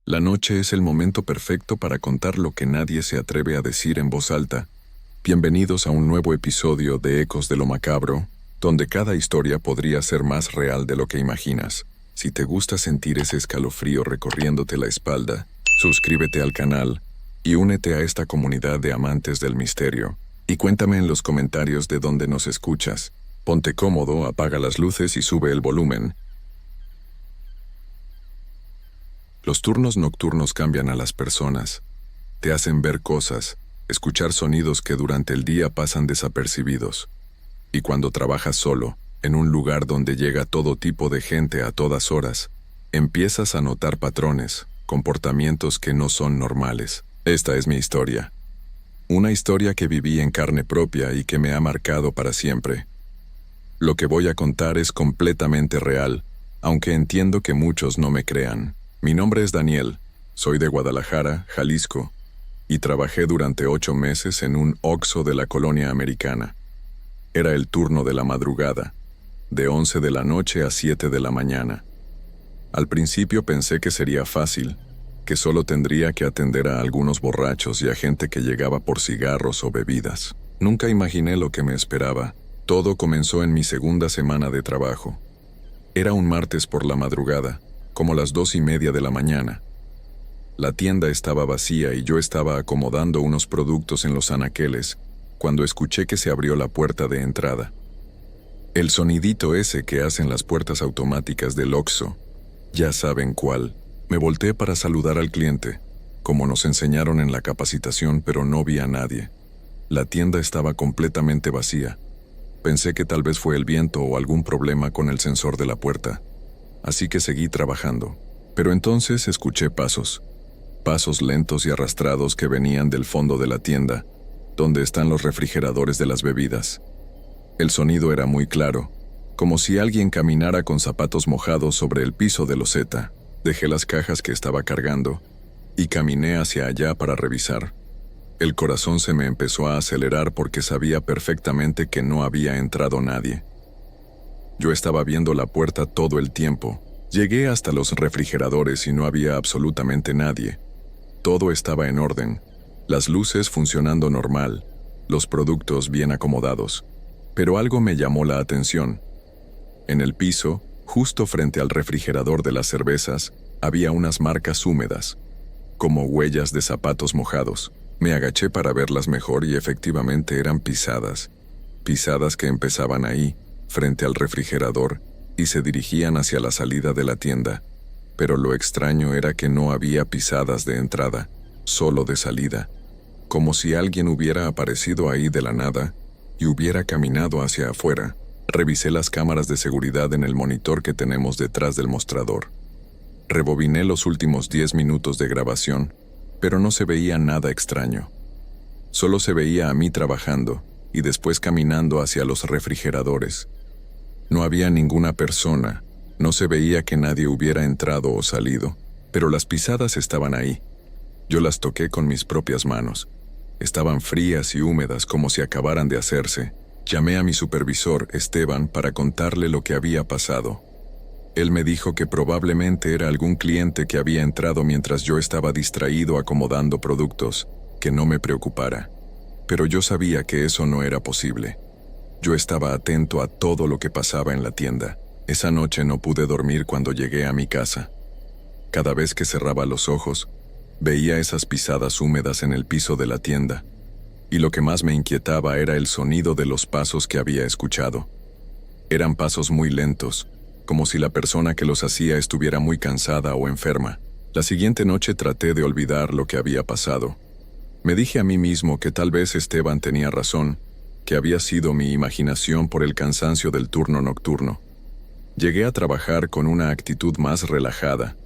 La noche es el momento perfecto para contar lo que nadie se atreve a decir en voz alta. Bienvenidos a un nuevo episodio de Ecos de lo Macabro, donde cada historia podría ser más real de lo que imaginas. Si te gusta sentir ese escalofrío recorriéndote la espalda, suscríbete al canal y únete a esta comunidad de amantes del misterio. Y cuéntame en los comentarios de dónde nos escuchas. Ponte cómodo, apaga las luces y sube el volumen. Los turnos nocturnos cambian a las personas. Te hacen ver cosas, escuchar sonidos que durante el día pasan desapercibidos. Y cuando trabajas solo, en un lugar donde llega todo tipo de gente a todas horas, empiezas a notar patrones, comportamientos que no son normales. Esta es mi historia. Una historia que viví en carne propia y que me ha marcado para siempre. Lo que voy a contar es completamente real, aunque entiendo que muchos no me crean. Mi nombre es Daniel, soy de Guadalajara, Jalisco, y trabajé durante 8 meses en un Oxxo de la colonia americana. Era el turno de la madrugada, de 11 de la noche a 7 de la mañana. Al principio pensé que sería fácil, que solo tendría que atender a algunos borrachos y a gente que llegaba por cigarros o bebidas. Nunca imaginé lo que me esperaba. Todo comenzó en mi segunda semana de trabajo. Era un martes por la madrugada, como las 2:30 de la mañana. La tienda estaba vacía y yo estaba acomodando unos productos en los anaqueles, cuando escuché que se abrió la puerta de entrada. El sonidito ese que hacen las puertas automáticas del Oxxo. Ya saben cuál. Me volteé para saludar al cliente, como nos enseñaron en la capacitación, pero no vi a nadie. La tienda estaba completamente vacía. Pensé que tal vez fue el viento o algún problema con el sensor de la puerta. Así que seguí trabajando. Pero entonces escuché pasos. Pasos lentos y arrastrados que venían del fondo de la tienda, donde están los refrigeradores de las bebidas. El sonido era muy claro, como si alguien caminara con zapatos mojados sobre el piso de loseta. Dejé las cajas que estaba cargando y caminé hacia allá para revisar. El corazón se me empezó a acelerar porque sabía perfectamente que no había entrado nadie. Yo estaba viendo la puerta todo el tiempo. Llegué hasta los refrigeradores y no había absolutamente nadie. Todo estaba en orden, las luces funcionando normal, los productos bien acomodados. Pero algo me llamó la atención. En el piso, justo frente al refrigerador de las cervezas, había unas marcas húmedas, como huellas de zapatos mojados. Me agaché para verlas mejor y efectivamente eran pisadas. Pisadas que empezaban ahí, frente al refrigerador, y se dirigían hacia la salida de la tienda. Pero lo extraño era que no había pisadas de entrada, solo de salida, como si alguien hubiera aparecido ahí de la nada y hubiera caminado hacia afuera. Revisé las cámaras de seguridad en el monitor que tenemos detrás del mostrador. Rebobiné los últimos 10 minutos de grabación, pero no se veía nada extraño. Solo se veía a mí trabajando y después caminando hacia los refrigeradores. No había ninguna persona, no se veía que nadie hubiera entrado o salido, pero las pisadas estaban ahí. Yo las toqué con mis propias manos. Estaban frías y húmedas como si acabaran de hacerse. Llamé a mi supervisor, Esteban, para contarle lo que había pasado. Él me dijo que probablemente era algún cliente que había entrado mientras yo estaba distraído acomodando productos, que no me preocupara. Pero yo sabía que eso no era posible. Yo estaba atento a todo lo que pasaba en la tienda. Esa noche no pude dormir cuando llegué a mi casa. Cada vez que cerraba los ojos, veía esas pisadas húmedas en el piso de la tienda. Y lo que más me inquietaba era el sonido de los pasos que había escuchado. Eran pasos muy lentos, como si la persona que los hacía estuviera muy cansada o enferma. La siguiente noche traté de olvidar lo que había pasado. Me dije a mí mismo que tal vez Esteban tenía razón, que había sido mi imaginación por el cansancio del turno nocturno. Llegué a trabajar con una actitud más relajada,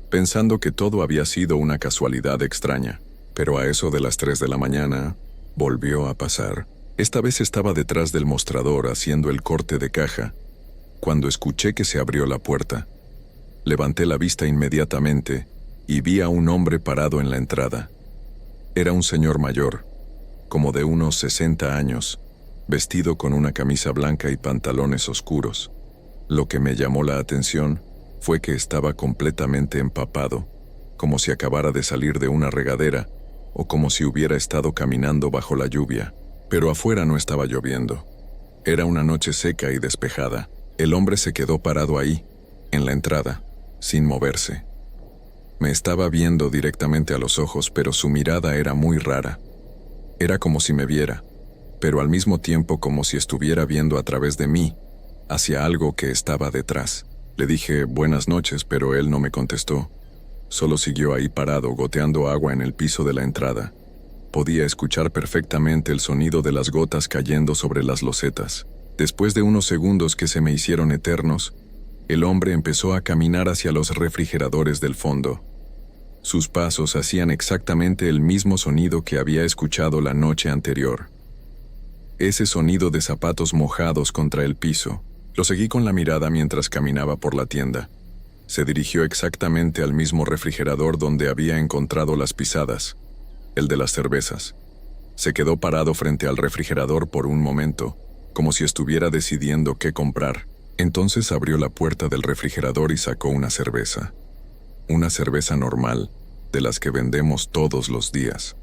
pensando que todo había sido una casualidad extraña. Pero a eso de las 3 de la mañana, volvió a pasar. Esta vez estaba detrás del mostrador haciendo el corte de caja, cuando escuché que se abrió la puerta. Levanté la vista inmediatamente y vi a un hombre parado en la entrada. Era un señor mayor, como de unos 60 años, vestido con una camisa blanca y pantalones oscuros. Lo que me llamó la atención fue que estaba completamente empapado, como si acabara de salir de una regadera o como si hubiera estado caminando bajo la lluvia. Pero afuera no estaba lloviendo. Era una noche seca y despejada. El hombre se quedó parado ahí, en la entrada, sin moverse. Me estaba viendo directamente a los ojos, pero su mirada era muy rara. Era como si me viera, pero al mismo tiempo como si estuviera viendo a través de mí, hacia algo que estaba detrás. Le dije buenas noches, pero él no me contestó. Solo siguió ahí parado, goteando agua en el piso de la entrada. Podía escuchar perfectamente el sonido de las gotas cayendo sobre las losetas. Después de unos segundos que se me hicieron eternos, el hombre empezó a caminar hacia los refrigeradores del fondo. Sus pasos hacían exactamente el mismo sonido que había escuchado la noche anterior. Ese sonido de zapatos mojados contra el piso. Lo seguí con la mirada mientras caminaba por la tienda. Se dirigió exactamente al mismo refrigerador donde había encontrado las pisadas, el de las cervezas. Se quedó parado frente al refrigerador por un momento, como si estuviera decidiendo qué comprar. Entonces abrió la puerta del refrigerador y sacó una cerveza. Una cerveza normal, de las que vendemos todos los días.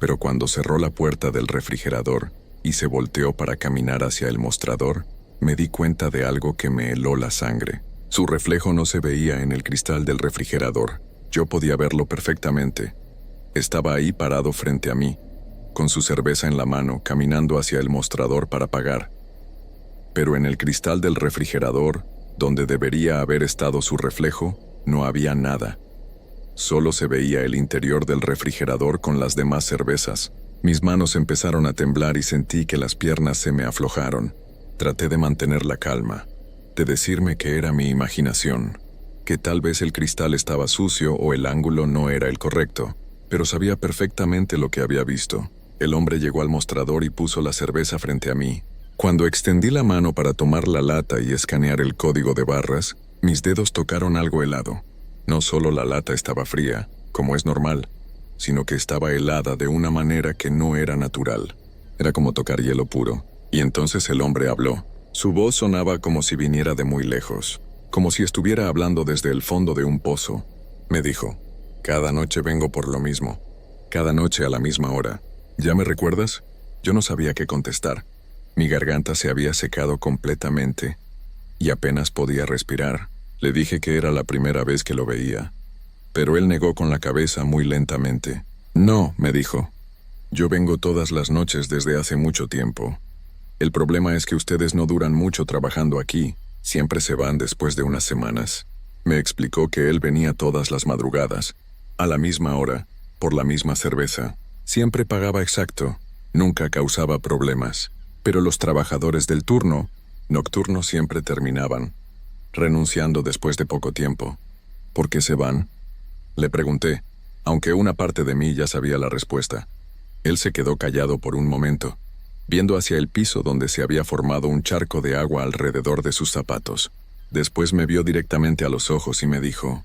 Pero cuando cerró la puerta del refrigerador y se volteó para caminar hacia el mostrador, me di cuenta de algo que me heló la sangre. Su reflejo no se veía en el cristal del refrigerador. Yo podía verlo perfectamente. Estaba ahí parado frente a mí, con su cerveza en la mano, caminando hacia el mostrador para pagar. Pero en el cristal del refrigerador, donde debería haber estado su reflejo, no había nada. Solo se veía el interior del refrigerador con las demás cervezas. Mis manos empezaron a temblar y sentí que las piernas se me aflojaron. Traté de mantener la calma, de decirme que era mi imaginación, que tal vez el cristal estaba sucio o el ángulo no era el correcto, pero sabía perfectamente lo que había visto. El hombre llegó al mostrador y puso la cerveza frente a mí. Cuando extendí la mano para tomar la lata y escanear el código de barras, mis dedos tocaron algo helado. No solo la lata estaba fría, como es normal, sino que estaba helada de una manera que no era natural. Era como tocar hielo puro. Y entonces el hombre habló. Su voz sonaba como si viniera de muy lejos, como si estuviera hablando desde el fondo de un pozo. Me dijo, cada noche vengo por lo mismo, cada noche a la misma hora. ¿Ya me recuerdas? Yo no sabía qué contestar. Mi garganta se había secado completamente y apenas podía respirar. Le dije que era la primera vez que lo veía, pero él negó con la cabeza muy lentamente. No, me dijo. Yo vengo todas las noches desde hace mucho tiempo. El problema es que ustedes no duran mucho trabajando aquí, siempre se van después de unas semanas. Me explicó que él venía todas las madrugadas, a la misma hora, por la misma cerveza. Siempre pagaba exacto, nunca causaba problemas. Pero los trabajadores del turno nocturno siempre terminaban, renunciando después de poco tiempo. ¿Por qué se van? Le pregunté, aunque una parte de mí ya sabía la respuesta. Él se quedó callado por un momento, viendo hacia el piso donde se había formado un charco de agua alrededor de sus zapatos. Después me vio directamente a los ojos y me dijo,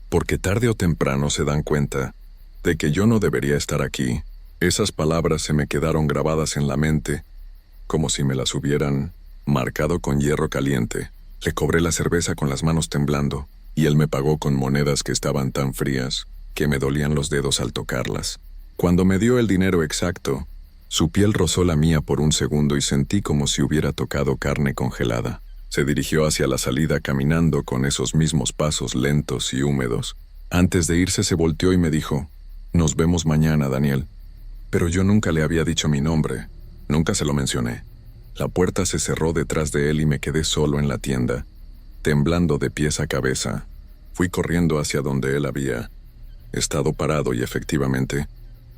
«Porque tarde o temprano se dan cuenta de que yo no debería estar aquí». Esas palabras se me quedaron grabadas en la mente, como si me las hubieran marcado con hierro caliente. Le cobré la cerveza con las manos temblando, y él me pagó con monedas que estaban tan frías que me dolían los dedos al tocarlas. Cuando me dio el dinero exacto, su piel rozó la mía por un segundo y sentí como si hubiera tocado carne congelada. Se dirigió hacia la salida caminando con esos mismos pasos lentos y húmedos. Antes de irse se volteó y me dijo, «Nos vemos mañana, Daniel». Pero yo nunca le había dicho mi nombre, nunca se lo mencioné. La puerta se cerró detrás de él y me quedé solo en la tienda, temblando de pies a cabeza. Fui corriendo hacia donde él había estado parado y efectivamente,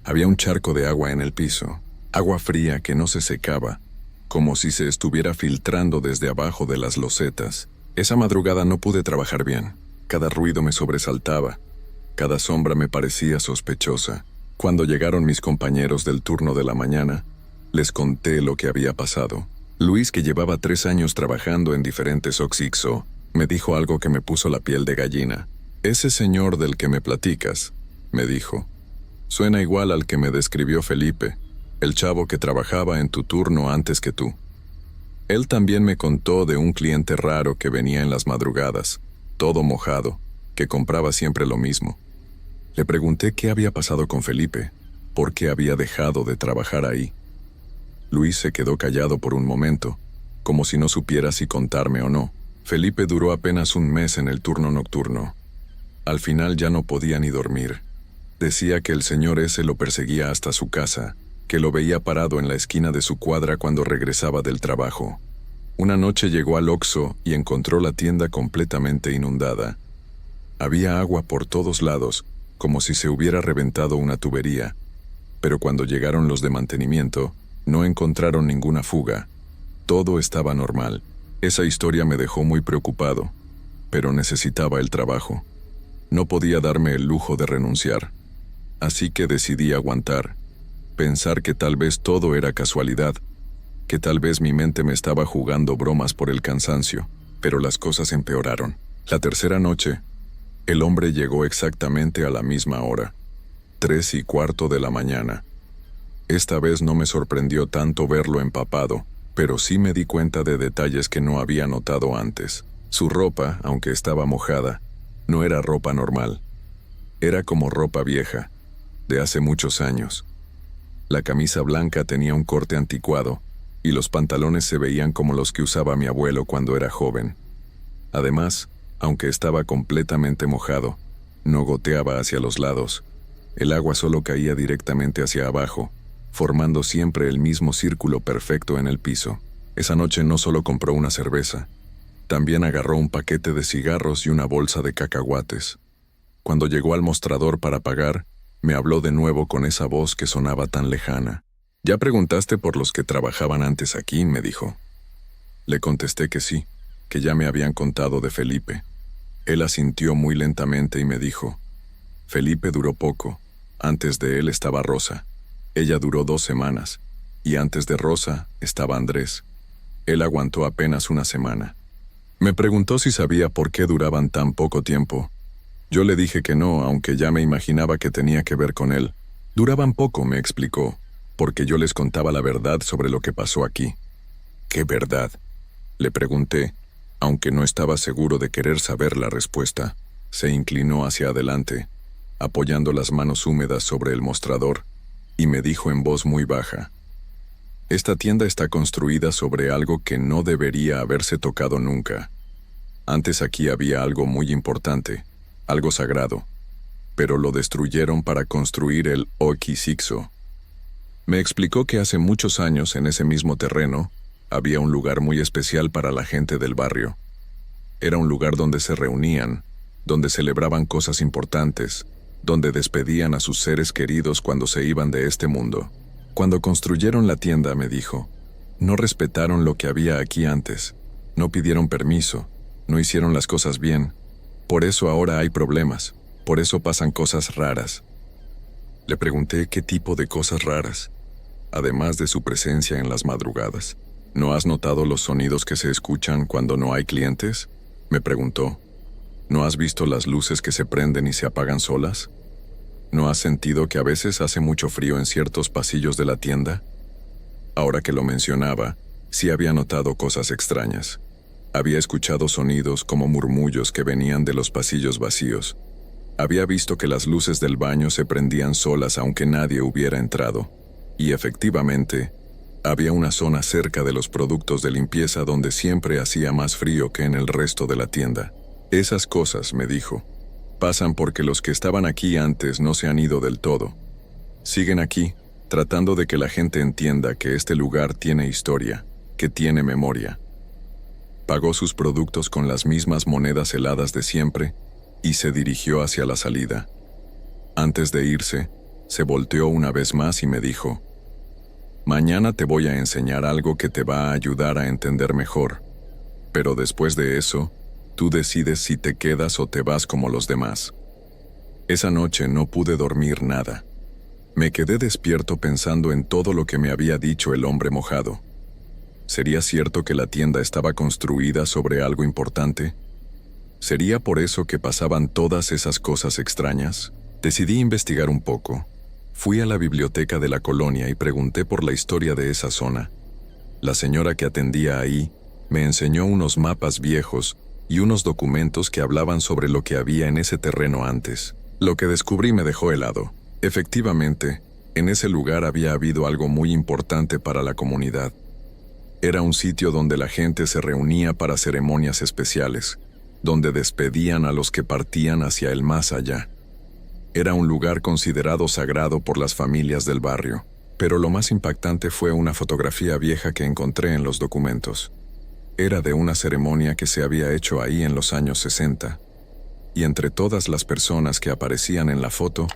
había un charco de agua en el piso. Agua fría que no se secaba, como si se estuviera filtrando desde abajo de las losetas. Esa madrugada no pude trabajar bien. Cada ruido me sobresaltaba. Cada sombra me parecía sospechosa. Cuando llegaron mis compañeros del turno de la mañana, les conté lo que había pasado. Luis, que llevaba 3 años trabajando en diferentes Oxixo, me dijo algo que me puso la piel de gallina. «Ese señor del que me platicas», me dijo, «suena igual al que me describió Felipe, el chavo que trabajaba en tu turno antes que tú. Él también me contó de un cliente raro que venía en las madrugadas, todo mojado, que compraba siempre lo mismo. Le pregunté qué había pasado con Felipe, por qué había dejado de trabajar ahí. Luis se quedó callado por un momento, como si no supiera si contarme o no. Felipe duró apenas un mes en el turno nocturno. Al final ya no podía ni dormir. Decía que el señor ese lo perseguía hasta su casa, que lo veía parado en la esquina de su cuadra cuando regresaba del trabajo. Una noche llegó al Oxxo y encontró la tienda completamente inundada. Había agua por todos lados, como si se hubiera reventado una tubería, pero cuando llegaron los de mantenimiento, no encontraron ninguna fuga. Todo estaba normal. Esa historia me dejó muy preocupado, pero necesitaba el trabajo. No podía darme el lujo de renunciar. Así que decidí aguantar, pensar que tal vez todo era casualidad, que tal vez mi mente me estaba jugando bromas por el cansancio, pero las cosas empeoraron. La tercera noche, el hombre llegó exactamente a la misma hora, 3:15 de la mañana. Esta vez no me sorprendió tanto verlo empapado, pero sí me di cuenta de detalles que no había notado antes. Su ropa, aunque estaba mojada, no era ropa normal. Era como ropa vieja, de hace muchos años. La camisa blanca tenía un corte anticuado, y los pantalones se veían como los que usaba mi abuelo cuando era joven. Además, aunque estaba completamente mojado, no goteaba hacia los lados. El agua solo caía directamente hacia abajo, formando siempre el mismo círculo perfecto en el piso. Esa noche no solo compró una cerveza, también agarró un paquete de cigarros y una bolsa de cacahuates. Cuando llegó al mostrador para pagar, me habló de nuevo con esa voz que sonaba tan lejana. «¿Ya preguntaste por los que trabajaban antes aquí?», me dijo. Le contesté que sí, que ya me habían contado de Felipe. Él asintió muy lentamente y me dijo: «Felipe duró poco. Antes de él estaba Rosa. Ella duró 2 semanas, y antes de Rosa estaba Andrés. Él aguantó apenas una semana». Me preguntó si sabía por qué duraban tan poco tiempo. Yo le dije que no, aunque ya me imaginaba que tenía que ver con él. Duraban poco, me explicó, porque yo les contaba la verdad sobre lo que pasó aquí. ¿Qué verdad?, le pregunté, aunque no estaba seguro de querer saber la respuesta. Se inclinó hacia adelante, apoyando las manos húmedas sobre el mostrador, y me dijo en voz muy baja: «Esta tienda está construida sobre algo que no debería haberse tocado nunca. Antes aquí había algo muy importante, algo sagrado, pero lo destruyeron para construir el Oxxo». Me explicó que hace muchos años en ese mismo terreno había un lugar muy especial para la gente del barrio. Era un lugar donde se reunían, donde celebraban cosas importantes, donde despedían a sus seres queridos cuando se iban de este mundo. Cuando construyeron la tienda, me dijo, no respetaron lo que había aquí antes, no pidieron permiso, no hicieron las cosas bien. Por eso ahora hay problemas, por eso pasan cosas raras. Le pregunté qué tipo de cosas raras, además de su presencia en las madrugadas. ¿No has notado los sonidos que se escuchan cuando no hay clientes?, me preguntó. ¿No has visto las luces que se prenden y se apagan solas? ¿No has sentido que a veces hace mucho frío en ciertos pasillos de la tienda? Ahora que lo mencionaba, sí había notado cosas extrañas. Había escuchado sonidos como murmullos que venían de los pasillos vacíos. Había visto que las luces del baño se prendían solas aunque nadie hubiera entrado. Y efectivamente, había una zona cerca de los productos de limpieza donde siempre hacía más frío que en el resto de la tienda. Esas cosas, me dijo, pasan porque los que estaban aquí antes no se han ido del todo. Siguen aquí, tratando de que la gente entienda que este lugar tiene historia, que tiene memoria. Pagó sus productos con las mismas monedas heladas de siempre y se dirigió hacia la salida. Antes de irse, se volteó una vez más y me dijo: «Mañana te voy a enseñar algo que te va a ayudar a entender mejor, pero después de eso, tú decides si te quedas o te vas como los demás». Esa noche no pude dormir nada. Me quedé despierto pensando en todo lo que me había dicho el hombre mojado. ¿Sería cierto que la tienda estaba construida sobre algo importante? ¿Sería por eso que pasaban todas esas cosas extrañas? Decidí investigar un poco. Fui a la biblioteca de la colonia y pregunté por la historia de esa zona. La señora que atendía ahí me enseñó unos mapas viejos y unos documentos que hablaban sobre lo que había en ese terreno antes. Lo que descubrí me dejó helado. Efectivamente, en ese lugar había habido algo muy importante para la comunidad. Era un sitio donde la gente se reunía para ceremonias especiales, donde despedían a los que partían hacia el más allá. Era un lugar considerado sagrado por las familias del barrio, pero lo más impactante fue una fotografía vieja que encontré en los documentos. Era de una ceremonia que se había hecho ahí en los años 60, y entre todas las personas que aparecían en la foto,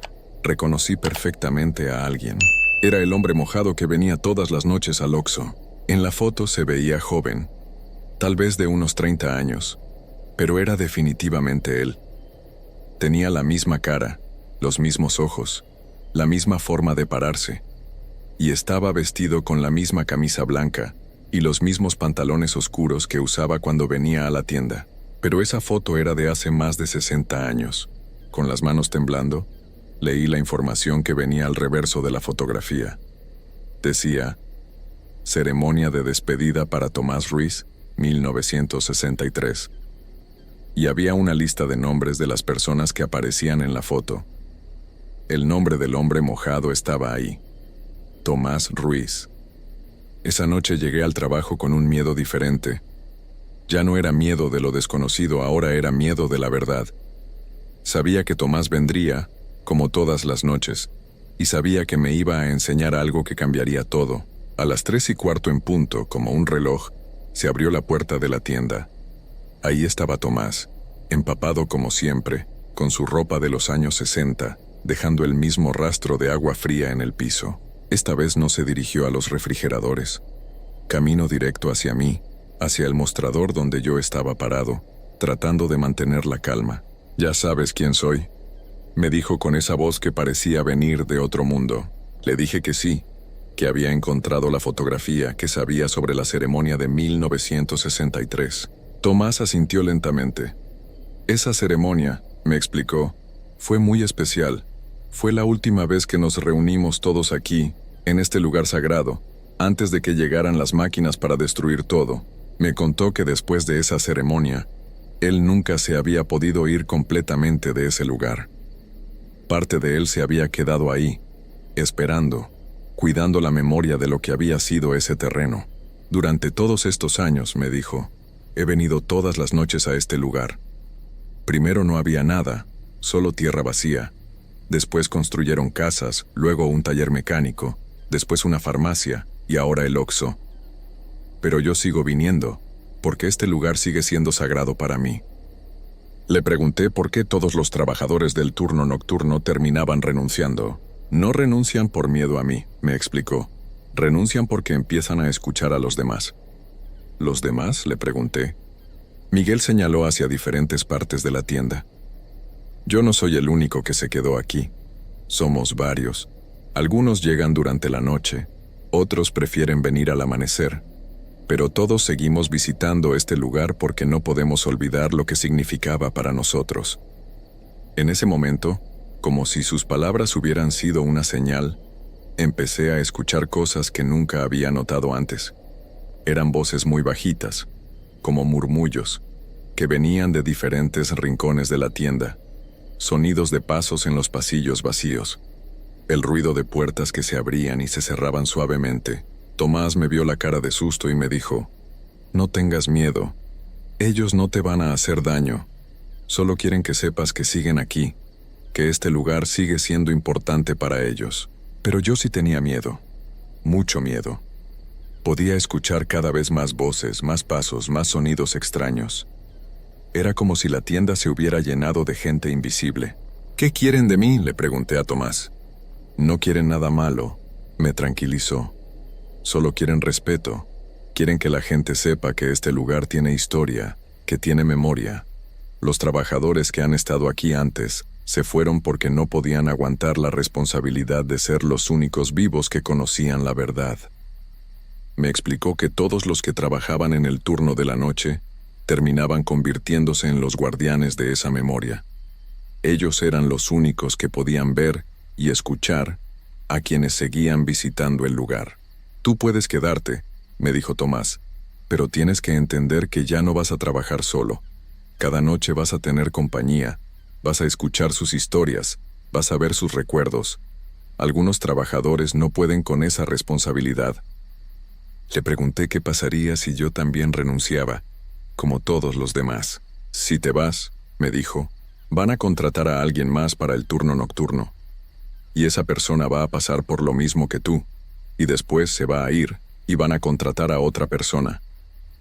reconocí perfectamente a alguien. Era el hombre mojado que venía todas las noches al Oxxo. En la foto se veía joven, tal vez de unos 30 años, pero era definitivamente él. Tenía la misma cara, los mismos ojos, la misma forma de pararse, y estaba vestido con la misma camisa blanca y los mismos pantalones oscuros que usaba cuando venía a la tienda. Pero esa foto era de hace más de 60 años. Con las manos temblando, leí la información que venía al reverso de la fotografía. Decía: ceremonia de despedida para Tomás Ruiz, 1963. Y había una lista de nombres de las personas que aparecían en la foto. El nombre del hombre mojado estaba ahí: Tomás Ruiz. Esa noche llegué al trabajo con un miedo diferente. Ya no era miedo de lo desconocido, ahora era miedo de la verdad. Sabía que Tomás vendría, como todas las noches, y sabía que me iba a enseñar algo que cambiaría todo. A las 3:15 en punto, como un reloj, se abrió la puerta de la tienda. Ahí estaba Tomás, empapado como siempre, con su ropa de los años 60, dejando el mismo rastro de agua fría en el piso. Esta vez no se dirigió a los refrigeradores. Caminó directo hacia mí, hacia el mostrador donde yo estaba parado, tratando de mantener la calma. «Ya sabes quién soy», me dijo con esa voz que parecía venir de otro mundo. Le dije que sí, que había encontrado la fotografía, que sabía sobre la ceremonia de 1963. Tomás asintió lentamente. «Esa ceremonia», me explicó, «fue muy especial. Fue la última vez que nos reunimos todos aquí, en este lugar sagrado, antes de que llegaran las máquinas para destruir todo». Me contó que después de esa ceremonia, él nunca se había podido ir completamente de ese lugar. Parte de él se había quedado ahí, esperando, cuidando la memoria de lo que había sido ese terreno. «Durante todos estos años», me dijo, «he venido todas las noches a este lugar. Primero no había nada, solo tierra vacía. Después construyeron casas, luego un taller mecánico, después una farmacia y ahora el Oxxo. Pero yo sigo viniendo, porque este lugar sigue siendo sagrado para mí». Le pregunté por qué todos los trabajadores del turno nocturno terminaban renunciando. «No renuncian por miedo a mí», me explicó. «Renuncian porque empiezan a escuchar a los demás». «¿Los demás?», le pregunté. Miguel señaló hacia diferentes partes de la tienda. «Yo no soy el único que se quedó aquí. Somos varios. Algunos llegan durante la noche, otros prefieren venir al amanecer. Pero todos seguimos visitando este lugar porque no podemos olvidar lo que significaba para nosotros». En ese momento, como si sus palabras hubieran sido una señal, empecé a escuchar cosas que nunca había notado antes. Eran voces muy bajitas, como murmullos, que venían de diferentes rincones de la tienda. Sonidos de pasos en los pasillos vacíos. El ruido de puertas que se abrían y se cerraban suavemente. Tomás me vio la cara de susto y me dijo: «No tengas miedo. Ellos no te van a hacer daño. Solo quieren que sepas que siguen aquí, que este lugar sigue siendo importante para ellos». Pero yo sí tenía miedo. Mucho miedo. Podía escuchar cada vez más voces, más pasos, más sonidos extraños. Era como si la tienda se hubiera llenado de gente invisible. «¿Qué quieren de mí?», le pregunté a Tomás. «No quieren nada malo», me tranquilizó. «Solo quieren respeto. Quieren que la gente sepa que este lugar tiene historia, que tiene memoria. Los trabajadores que han estado aquí antes se fueron porque no podían aguantar la responsabilidad de ser los únicos vivos que conocían la verdad». Me explicó que todos los que trabajaban en el turno de la noche terminaban convirtiéndose en los guardianes de esa memoria. Ellos eran los únicos que podían ver y escuchar a quienes seguían visitando el lugar. «Tú puedes quedarte», me dijo Tomás, «pero tienes que entender que ya no vas a trabajar solo. Cada noche vas a tener compañía, vas a escuchar sus historias, vas a ver sus recuerdos. Algunos trabajadores no pueden con esa responsabilidad. Le pregunté qué pasaría si yo también renunciaba, como todos los demás. Si te vas, me dijo, van a contratar a alguien más para el turno nocturno. Y esa persona va a pasar por lo mismo que tú, y después se va a ir, y van a contratar a otra persona.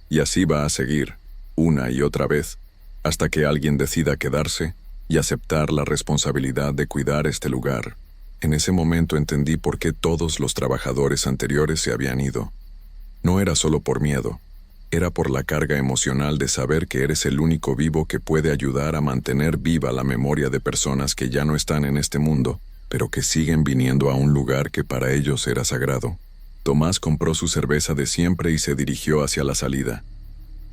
Y así va a seguir, una y otra vez, hasta que alguien decida quedarse y aceptar la responsabilidad de cuidar este lugar. En ese momento entendí por qué todos los trabajadores anteriores se habían ido. No era solo por miedo, era por la carga emocional de saber que eres el único vivo que puede ayudar a mantener viva la memoria de personas que ya no están en este mundo, pero que siguen viniendo a un lugar que para ellos era sagrado. Tomás compró su cerveza de siempre y se dirigió hacia la salida.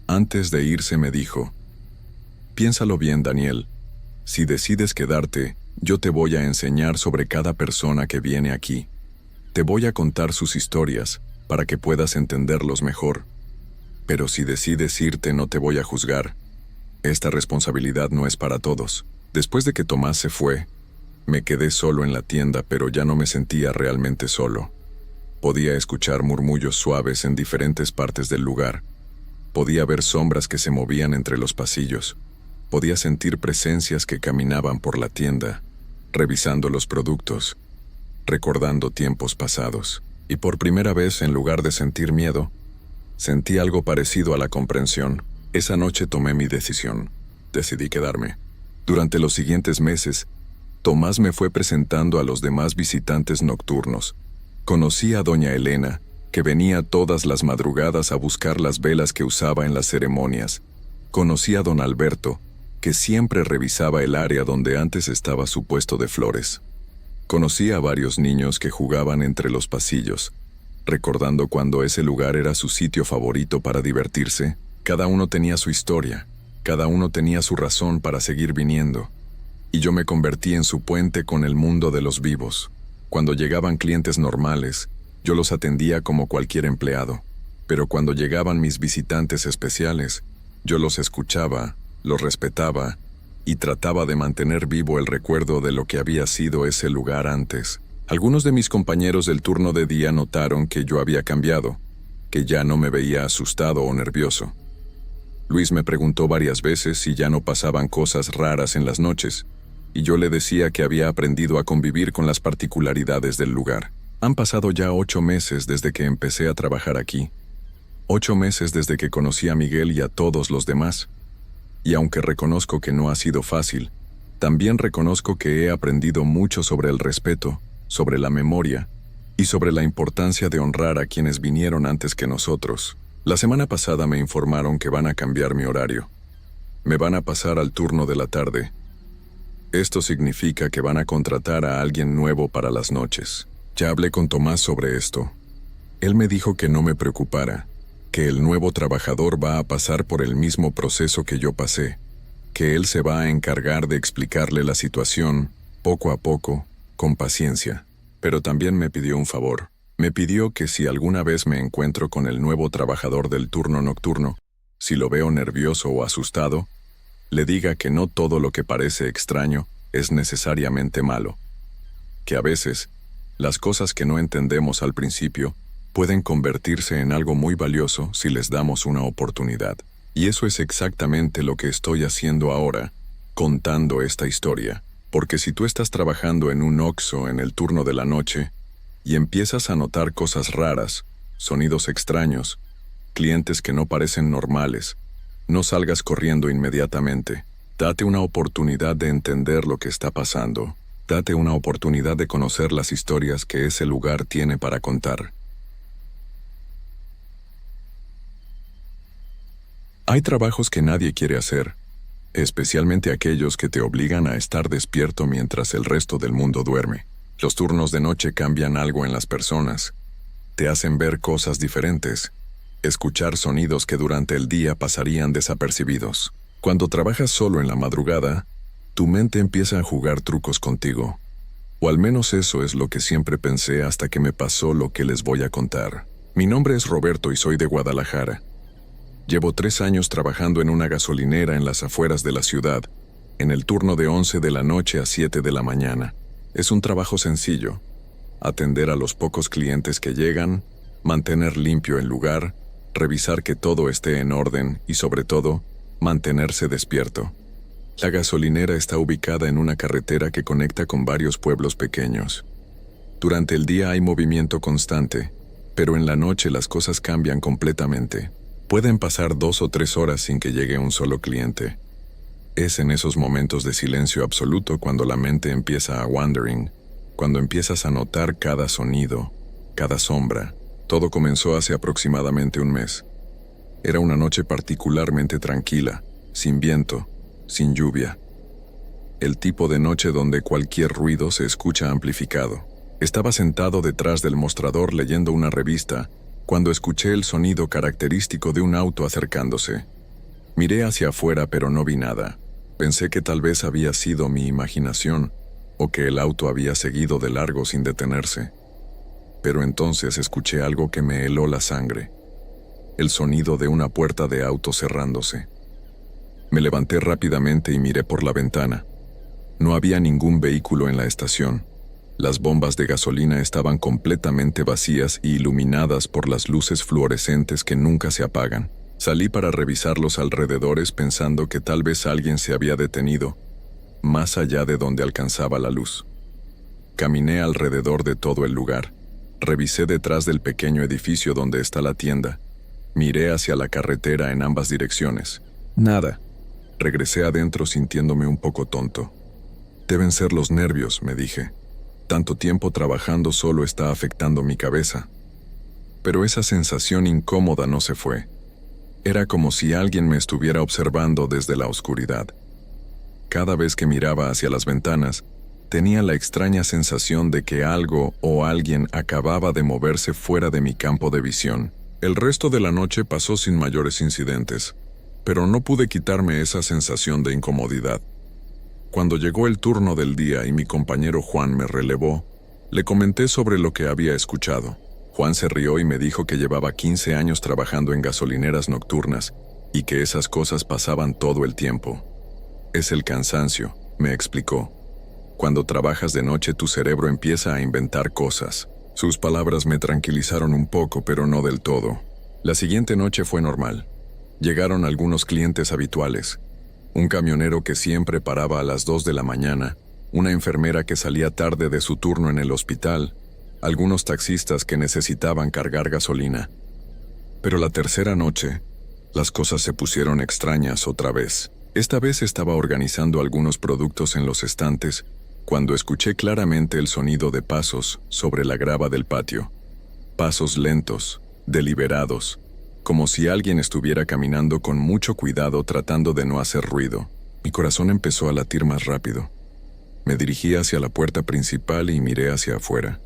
Antes de irse me dijo, piénsalo bien, Daniel. Si decides quedarte, yo te voy a enseñar sobre cada persona que viene aquí. Te voy a contar sus historias, para que puedas entenderlos mejor. Pero si decides irte, no te voy a juzgar. Esta responsabilidad no es para todos. Después de que Tomás se fue, me quedé solo en la tienda, pero ya no me sentía realmente solo. Podía escuchar murmullos suaves en diferentes partes del lugar. Podía ver sombras que se movían entre los pasillos. Podía sentir presencias que caminaban por la tienda, revisando los productos, recordando tiempos pasados. Y por primera vez, en lugar de sentir miedo, sentí algo parecido a la comprensión. Esa noche tomé mi decisión. Decidí quedarme. Durante los siguientes meses, Tomás me fue presentando a los demás visitantes nocturnos. Conocí a doña Elena, que venía todas las madrugadas a buscar las velas que usaba en las ceremonias. Conocí a don Alberto, que siempre revisaba el área donde antes estaba su puesto de flores. Conocí a varios niños que jugaban entre los pasillos, recordando cuando ese lugar era su sitio favorito para divertirse. Cada uno tenía su historia, cada uno tenía su razón para seguir viniendo, y yo me convertí en su puente con el mundo de los vivos. Cuando llegaban clientes normales, yo los atendía como cualquier empleado, pero cuando llegaban mis visitantes especiales, yo los escuchaba, los respetaba y trataba de mantener vivo el recuerdo de lo que había sido ese lugar antes. Algunos de mis compañeros del turno de día notaron que yo había cambiado, que ya no me veía asustado o nervioso. Luis me preguntó varias veces si ya no pasaban cosas raras en las noches, y yo le decía que había aprendido a convivir con las particularidades del lugar. Han pasado ya 8 meses desde que empecé a trabajar aquí. 8 meses desde que conocí a Miguel y a todos los demás. Y aunque reconozco que no ha sido fácil, también reconozco que he aprendido mucho sobre el respeto, sobre la memoria y sobre la importancia de honrar a quienes vinieron antes que nosotros. La semana pasada me informaron que van a cambiar mi horario. Me van a pasar al turno de la tarde. Esto significa que van a contratar a alguien nuevo para las noches. Ya hablé con Tomás sobre esto. Él me dijo que no me preocupara, que el nuevo trabajador va a pasar por el mismo proceso que yo pasé, que él se va a encargar de explicarle la situación, poco a poco, con paciencia. Pero también me pidió un favor. Me pidió que si alguna vez me encuentro con el nuevo trabajador del turno nocturno, si lo veo nervioso o asustado, le diga que no todo lo que parece extraño es necesariamente malo. Que a veces, las cosas que no entendemos al principio pueden convertirse en algo muy valioso si les damos una oportunidad. Y eso es exactamente lo que estoy haciendo ahora, contando esta historia. Porque si tú estás trabajando en un Oxxo en el turno de la noche y empiezas a notar cosas raras, sonidos extraños, clientes que no parecen normales, no salgas corriendo inmediatamente. Date una oportunidad de entender lo que está pasando. Date una oportunidad de conocer las historias que ese lugar tiene para contar. Hay trabajos que nadie quiere hacer, especialmente aquellos que te obligan a estar despierto mientras el resto del mundo duerme. Los turnos de noche cambian algo en las personas. Te hacen ver cosas diferentes, escuchar sonidos que durante el día pasarían desapercibidos. Cuando trabajas solo en la madrugada, tu mente empieza a jugar trucos contigo. O al menos eso es lo que siempre pensé hasta que me pasó lo que les voy a contar. Mi nombre es Roberto y soy de Guadalajara. Llevo 3 años trabajando en una gasolinera en las afueras de la ciudad, en el turno de 11 de la noche a 7 de la mañana. Es un trabajo sencillo: atender a los pocos clientes que llegan, mantener limpio el lugar, revisar que todo esté en orden y, sobre todo, mantenerse despierto. La gasolinera está ubicada en una carretera que conecta con varios pueblos pequeños. Durante el día hay movimiento constante, pero en la noche las cosas cambian completamente. Pueden pasar 2 o 3 horas sin que llegue un solo cliente. Es en esos momentos de silencio absoluto cuando la mente empieza a wandering, cuando empiezas a notar cada sonido, cada sombra. Todo comenzó hace aproximadamente un mes. Era una noche particularmente tranquila, sin viento, sin lluvia. El tipo de noche donde cualquier ruido se escucha amplificado. Estaba sentado detrás del mostrador leyendo una revista cuando escuché el sonido característico de un auto acercándose. Miré hacia afuera pero no vi nada. Pensé que tal vez había sido mi imaginación o que el auto había seguido de largo sin detenerse. Pero entonces escuché algo que me heló la sangre: el sonido de una puerta de auto cerrándose. Me levanté rápidamente y miré por la ventana. No había ningún vehículo en la estación. Las bombas de gasolina estaban completamente vacías y iluminadas por las luces fluorescentes que nunca se apagan. Salí para revisar los alrededores pensando que tal vez alguien se había detenido, más allá de donde alcanzaba la luz. Caminé alrededor de todo el lugar. Revisé detrás del pequeño edificio donde está la tienda. Miré hacia la carretera en ambas direcciones. Nada. Regresé adentro sintiéndome un poco tonto. Deben ser los nervios, me dije. Tanto tiempo trabajando solo está afectando mi cabeza. Pero esa sensación incómoda no se fue. Era como si alguien me estuviera observando desde la oscuridad. Cada vez que miraba hacia las ventanas, tenía la extraña sensación de que algo o alguien acababa de moverse fuera de mi campo de visión. El resto de la noche pasó sin mayores incidentes, pero no pude quitarme esa sensación de incomodidad. Cuando llegó el turno del día y mi compañero Juan me relevó, le comenté sobre lo que había escuchado. Juan se rió y me dijo que llevaba 15 años trabajando en gasolineras nocturnas y que esas cosas pasaban todo el tiempo. Es el cansancio, me explicó. Cuando trabajas de noche tu cerebro empieza a inventar cosas. Sus palabras me tranquilizaron un poco, pero no del todo. La siguiente noche fue normal. Llegaron algunos clientes habituales. Un camionero que siempre paraba a las 2 de la mañana, una enfermera que salía tarde de su turno en el hospital, algunos taxistas que necesitaban cargar gasolina. Pero la tercera noche, las cosas se pusieron extrañas otra vez. Esta vez estaba organizando algunos productos en los estantes cuando escuché claramente el sonido de pasos sobre la grava del patio. Pasos lentos, deliberados, como si alguien estuviera caminando con mucho cuidado tratando de no hacer ruido. Mi corazón empezó a latir más rápido. Me dirigí hacia la puerta principal y miré hacia afuera.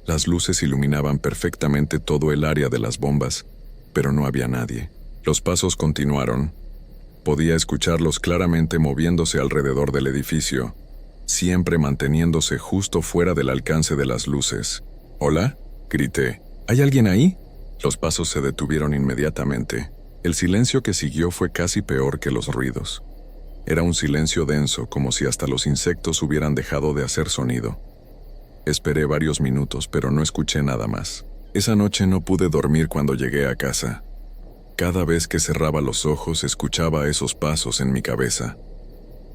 Las luces iluminaban perfectamente todo el área de las bombas, pero no había nadie. Los pasos continuaron. Podía escucharlos claramente moviéndose alrededor del edificio, siempre manteniéndose justo fuera del alcance de las luces. «¿Hola?», grité. «¿Hay alguien ahí?». Los pasos se detuvieron inmediatamente. El silencio que siguió fue casi peor que los ruidos. Era un silencio denso, como si hasta los insectos hubieran dejado de hacer sonido. Esperé varios minutos, pero no escuché nada más. Esa noche no pude dormir cuando llegué a casa. Cada vez que cerraba los ojos escuchaba esos pasos en mi cabeza.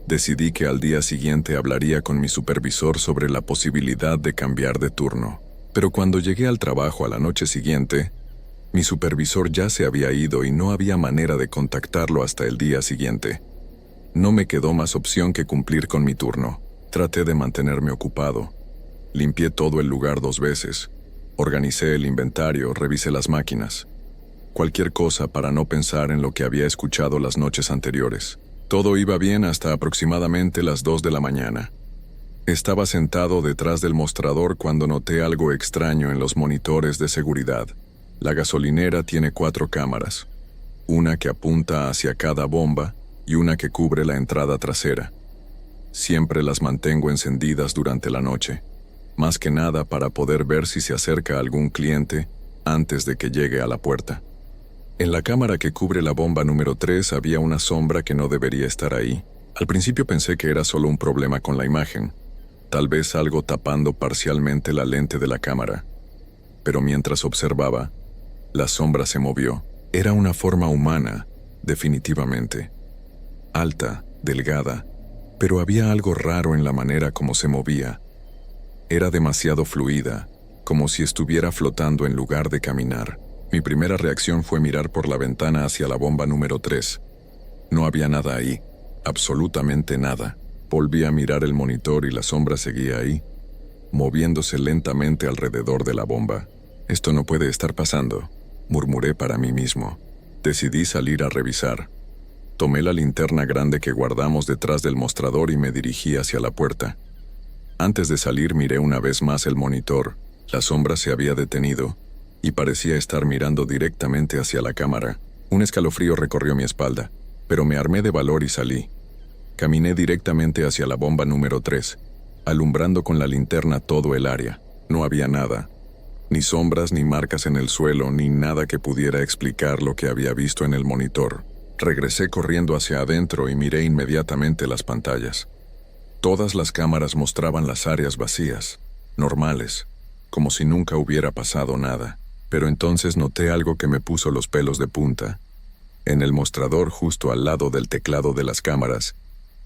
Decidí que al día siguiente hablaría con mi supervisor sobre la posibilidad de cambiar de turno. Pero cuando llegué al trabajo a la noche siguiente, mi supervisor ya se había ido y no había manera de contactarlo hasta el día siguiente. No me quedó más opción que cumplir con mi turno. Traté de mantenerme ocupado. Limpié todo el lugar 2 veces. Organicé el inventario, revisé las máquinas. Cualquier cosa para no pensar en lo que había escuchado las noches anteriores. Todo iba bien hasta aproximadamente las 2 de la mañana. Estaba sentado detrás del mostrador cuando noté algo extraño en los monitores de seguridad. La gasolinera tiene 4 cámaras, una que apunta hacia cada bomba y una que cubre la entrada trasera. Siempre las mantengo encendidas durante la noche, más que nada para poder ver si se acerca algún cliente antes de que llegue a la puerta. En la cámara que cubre la bomba número 3 había una sombra que no debería estar ahí. Al principio pensé que era solo un problema con la imagen, tal vez algo tapando parcialmente la lente de la cámara. Pero mientras observaba, la sombra se movió. Era una forma humana, definitivamente. Alta, delgada, pero había algo raro en la manera como se movía. Era demasiado fluida, como si estuviera flotando en lugar de caminar. Mi primera reacción fue mirar por la ventana hacia la bomba número 3. No había nada ahí, absolutamente nada. Volví a mirar el monitor y la sombra seguía ahí, moviéndose lentamente alrededor de la bomba. Esto no puede estar pasando, murmuré para mí mismo. Decidí salir a revisar. Tomé la linterna grande que guardamos detrás del mostrador y me dirigí hacia la puerta. Antes de salir miré una vez más el monitor. La sombra se había detenido y parecía estar mirando directamente hacia la cámara. Un escalofrío recorrió mi espalda, pero me armé de valor y salí. Caminé directamente hacia la bomba número 3, alumbrando con la linterna todo el área. No había nada, ni sombras, ni marcas en el suelo, ni nada que pudiera explicar lo que había visto en el monitor. Regresé corriendo hacia adentro y miré inmediatamente las pantallas. Todas las cámaras mostraban las áreas vacías, normales, como si nunca hubiera pasado nada. Pero entonces noté algo que me puso los pelos de punta. En el mostrador, justo al lado del teclado de las cámaras,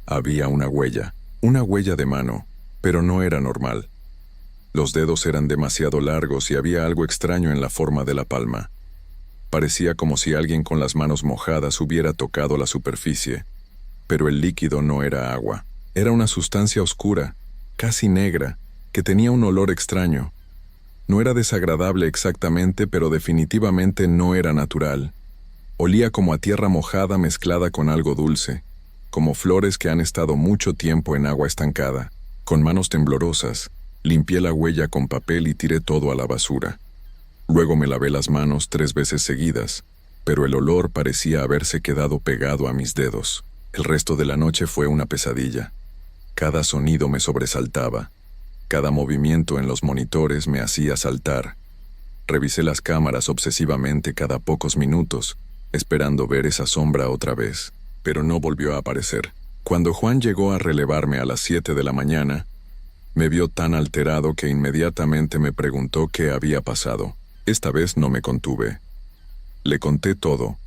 había una huella de mano, pero no era normal. Los dedos eran demasiado largos y había algo extraño en la forma de la palma. Parecía como si alguien con las manos mojadas hubiera tocado la superficie, pero el líquido no era agua. Era una sustancia oscura, casi negra, que tenía un olor extraño. No era desagradable exactamente, pero definitivamente no era natural. Olía como a tierra mojada mezclada con algo dulce, como flores que han estado mucho tiempo en agua estancada. Con manos temblorosas, limpié la huella con papel y tiré todo a la basura. Luego me lavé las manos 3 veces seguidas, pero el olor parecía haberse quedado pegado a mis dedos. El resto de la noche fue una pesadilla. Cada sonido me sobresaltaba. Cada movimiento en los monitores me hacía saltar. Revisé las cámaras obsesivamente cada pocos minutos, esperando ver esa sombra otra vez, pero no volvió a aparecer. Cuando Juan llegó a relevarme a las 7 de la mañana, me vio tan alterado que inmediatamente me preguntó qué había pasado. Esta vez no me contuve. Le conté todo: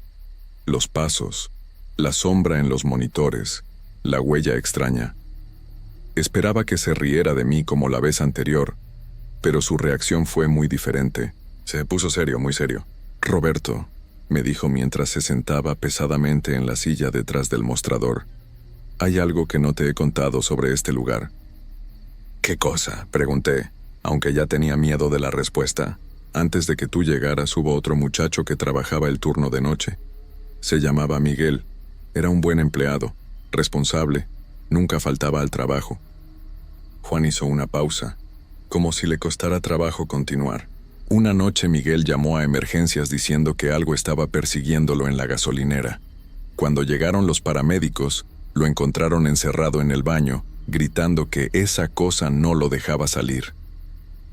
los pasos, la sombra en los monitores, la huella extraña. Esperaba que se riera de mí como la vez anterior, pero su reacción fue muy diferente. Se puso serio, muy serio. «Roberto», me dijo mientras se sentaba pesadamente en la silla detrás del mostrador, «hay algo que no te he contado sobre este lugar». «¿Qué cosa?», pregunté, aunque ya tenía miedo de la respuesta. «Antes de que tú llegaras hubo otro muchacho que trabajaba el turno de noche. Se llamaba Miguel. Era un buen empleado, responsable, nunca faltaba al trabajo». Juan hizo una pausa, como si le costara trabajo continuar. Una noche Miguel llamó a emergencias diciendo que algo estaba persiguiéndolo en la gasolinera. Cuando llegaron los paramédicos, lo encontraron encerrado en el baño, gritando que esa cosa no lo dejaba salir.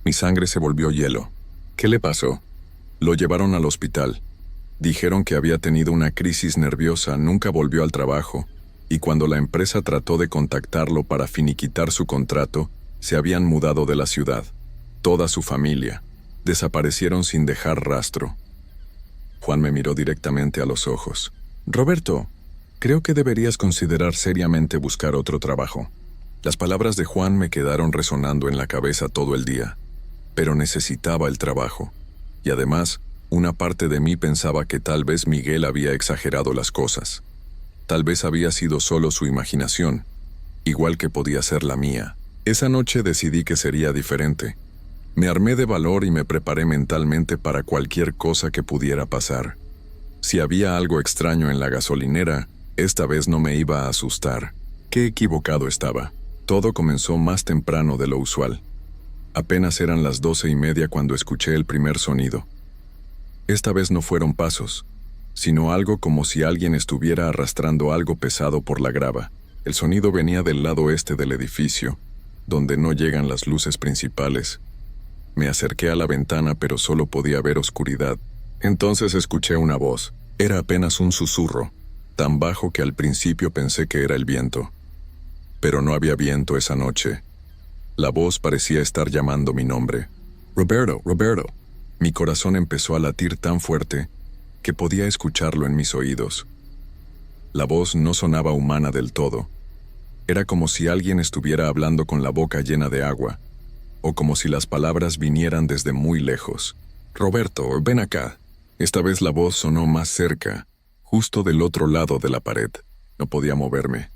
Mi sangre se volvió hielo. ¿Qué le pasó? Lo llevaron al hospital. Dijeron que había tenido una crisis nerviosa, nunca volvió al trabajo, y cuando la empresa trató de contactarlo para finiquitar su contrato, se habían mudado de la ciudad. Toda su familia. Desaparecieron sin dejar rastro. Juan me miró directamente a los ojos. «Roberto, creo que deberías considerar seriamente buscar otro trabajo». Las palabras de Juan me quedaron resonando en la cabeza todo el día. Pero necesitaba el trabajo. Y además, una parte de mí pensaba que tal vez Miguel había exagerado las cosas. Tal vez había sido solo su imaginación, igual que podía ser la mía. Esa noche decidí que sería diferente. Me armé de valor y me preparé mentalmente para cualquier cosa que pudiera pasar. Si había algo extraño en la gasolinera, esta vez no me iba a asustar. Qué equivocado estaba. Todo comenzó más temprano de lo usual. Apenas eran las 12:30 cuando escuché el primer sonido. Esta vez no fueron pasos, sino algo como si alguien estuviera arrastrando algo pesado por la grava. El sonido venía del lado este del edificio, donde no llegan las luces principales. Me acerqué a la ventana, pero solo podía ver oscuridad. Entonces escuché una voz. Era apenas un susurro, tan bajo que al principio pensé que era el viento. Pero no había viento esa noche. La voz parecía estar llamando mi nombre. Roberto, Roberto. Mi corazón empezó a latir tan fuerte que podía escucharlo en mis oídos. La voz no sonaba humana del todo. Era como si alguien estuviera hablando con la boca llena de agua, o como si las palabras vinieran desde muy lejos. Roberto, ven acá. Esta vez la voz sonó más cerca, justo del otro lado de la pared. No podía moverme.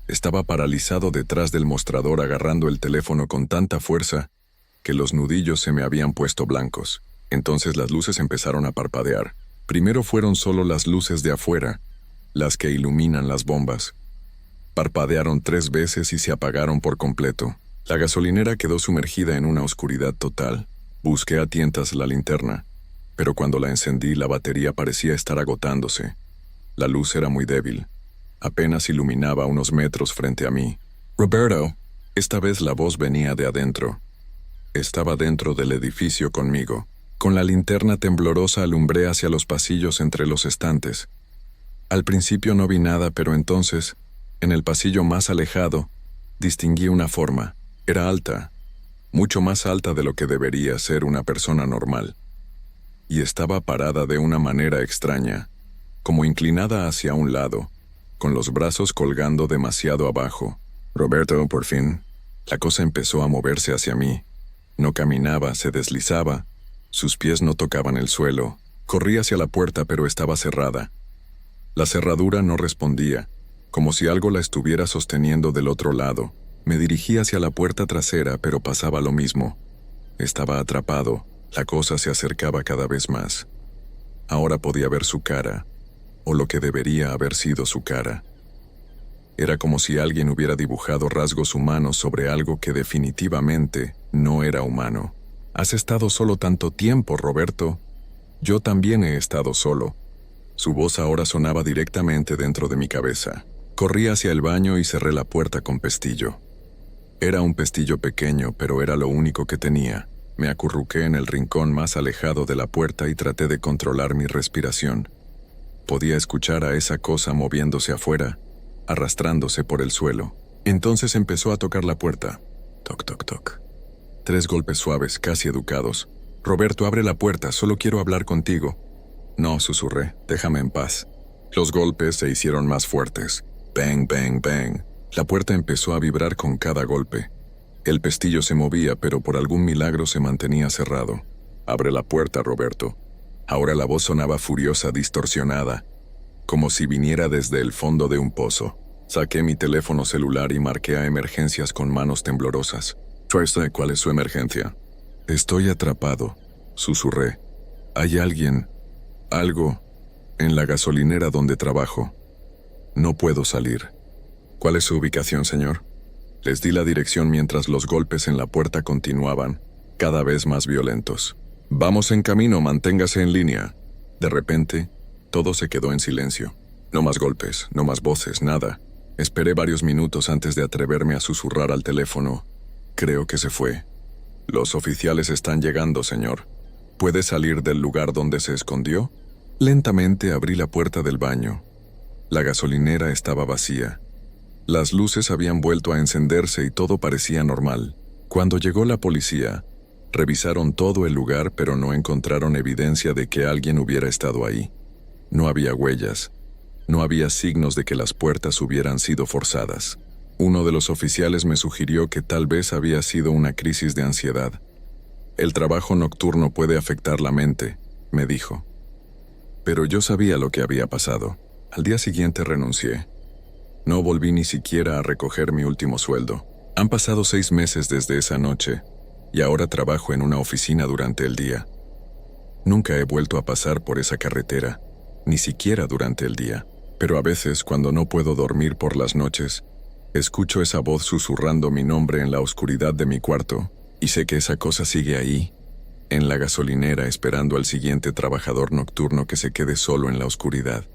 Estaba paralizado detrás del mostrador agarrando el teléfono con tanta fuerza que los nudillos se me habían puesto blancos. Entonces las luces empezaron a parpadear. Primero fueron solo las luces de afuera, las que iluminan las bombas. Parpadearon 3 veces y se apagaron por completo. La gasolinera quedó sumergida en una oscuridad total. Busqué a tientas la linterna, pero cuando la encendí la batería parecía estar agotándose. La luz era muy débil. Apenas iluminaba unos metros frente a mí. Roberto. Esta vez la voz venía de adentro. Estaba dentro del edificio conmigo. Con la linterna temblorosa alumbré hacia los pasillos entre los estantes. Al principio no vi nada, pero entonces, en el pasillo más alejado, distinguí una forma. Era alta, mucho más alta de lo que debería ser una persona normal. Y estaba parada de una manera extraña, como inclinada hacia un lado, con los brazos colgando demasiado abajo. Roberto, por fin. La cosa empezó a moverse hacia mí. No caminaba, se deslizaba. Sus pies no tocaban el suelo. Corrí hacia la puerta, pero estaba cerrada. La cerradura no respondía, como si algo la estuviera sosteniendo del otro lado. Me dirigí hacia la puerta trasera, pero pasaba lo mismo. Estaba atrapado. La cosa se acercaba cada vez más. Ahora podía ver su cara, o lo que debería haber sido su cara. Era como si alguien hubiera dibujado rasgos humanos sobre algo que definitivamente no era humano. «Has estado solo tanto tiempo, Roberto». «Yo también he estado solo». Su voz ahora sonaba directamente dentro de mi cabeza. Corrí hacia el baño y cerré la puerta con pestillo. Era un pestillo pequeño, pero era lo único que tenía. Me acurruqué en el rincón más alejado de la puerta y traté de controlar mi respiración. Podía escuchar a esa cosa moviéndose afuera, arrastrándose por el suelo. Entonces empezó a tocar la puerta. Toc, toc, toc. 3 golpes suaves, casi educados. «Roberto, abre la puerta, solo quiero hablar contigo». «No», susurré, «déjame en paz». Los golpes se hicieron más fuertes. Bang, bang, bang. La puerta empezó a vibrar con cada golpe. El pestillo se movía, pero por algún milagro se mantenía cerrado. «Abre la puerta, Roberto». Ahora la voz sonaba furiosa, distorsionada, como si viniera desde el fondo de un pozo. Saqué mi teléfono celular y marqué a emergencias con manos temblorosas. «¿Cuál es su emergencia?» «Estoy atrapado», susurré. «Hay alguien, algo, en la gasolinera donde trabajo. No puedo salir». «¿Cuál es su ubicación, señor?» Les di la dirección mientras los golpes en la puerta continuaban, cada vez más violentos. «Vamos en camino, manténgase en línea». De repente, todo se quedó en silencio. No más golpes, no más voces, nada. Esperé varios minutos antes de atreverme a susurrar al teléfono. «Creo que se fue». «Los oficiales están llegando, señor. ¿Puede salir del lugar donde se escondió?» Lentamente abrí la puerta del baño. La gasolinera estaba vacía. Las luces habían vuelto a encenderse y todo parecía normal. Cuando llegó la policía, revisaron todo el lugar, pero no encontraron evidencia de que alguien hubiera estado ahí. No había huellas. No había signos de que las puertas hubieran sido forzadas. Uno de los oficiales me sugirió que tal vez había sido una crisis de ansiedad. «El trabajo nocturno puede afectar la mente», me dijo. Pero yo sabía lo que había pasado. Al día siguiente renuncié. No volví ni siquiera a recoger mi último sueldo. Han pasado 6 meses desde esa noche, y ahora trabajo en una oficina durante el día. Nunca he vuelto a pasar por esa carretera, ni siquiera durante el día. Pero a veces, cuando no puedo dormir por las noches, escucho esa voz susurrando mi nombre en la oscuridad de mi cuarto, y sé que esa cosa sigue ahí, en la gasolinera, esperando al siguiente trabajador nocturno que se quede solo en la oscuridad.